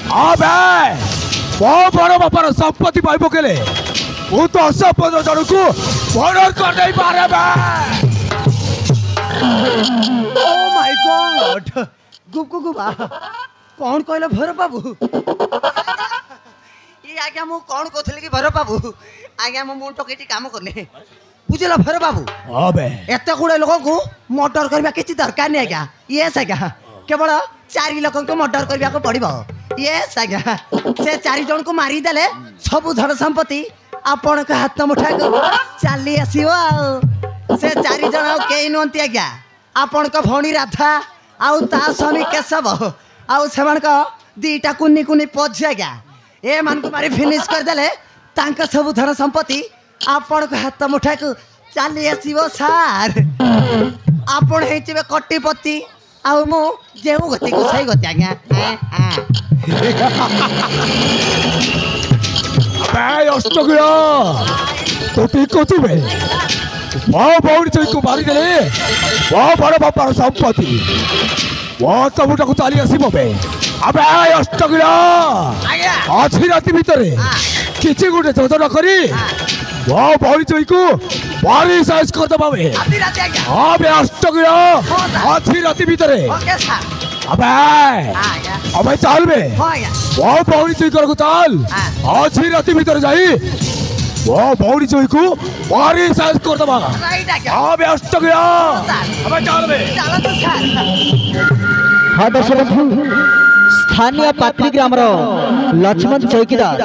अबे मो बड़ बापार संपत्ति पाई पकेले मु तो 10-15 जन को मर्डर कर नहीं पारे बे। ओ माय गॉड गुप गुप गुप कौन कहले भैरव बाबू ये आज्ञा मु कौन कहथले कि भैरव बाबू आज्ञा मु मुंड टकेटी काम करने बुझला भैरव बाबू। अबे एत गुड़े लोक को मर्डर करबा किछि दरकार नहीं आज्ञा। यस आज्ञा केवल 4 लोक को मर्डर करबा को पड़िबो। यस आज्ञा से 4 जन को मारी देले सब धन संपत्ति आपण के हाथ मुठा को चली आसीबो। से 4 जन केई नंती आज्ञा आपण को भौणी राधा आउ ता स्वामी केशव आउ सेमान को 2टा कुन्नी कुन्नी पछ आज्ञा ए मान को मारी फिनिश कर देले तांका सब धन संपत्ति आपण को हाथ मुठा को चली आसीबो। सार आपण हेचिबे कट्टीपति आउ मु जेउ गति को सही गति आज्ञा। अबे अष्टगिरा तो ठीक को तू बे मो बौड़ी चोई को मारी देले मो बड़ बापार संपत्ति मो सबुटा को चली आसीबो बे। अबे अष्टगिरा आछि राति भितरे किछि गुटे जोजना करी मो बौड़ी चोई को मारी साइज कर दबा बे। अबे अष्टगिरा आछि राति भितरे अबे अबे चल बे मो बौड़ी चोई को चल आछि राति भितरे जाई वो बौड़ी चोई को मारी साइज कर दबा। अबे अष्टगिरा अबे चल बे। हाँ दर्शक बंधु स्थानीय पात्री ग्राम लक्ष्मण चौकीदार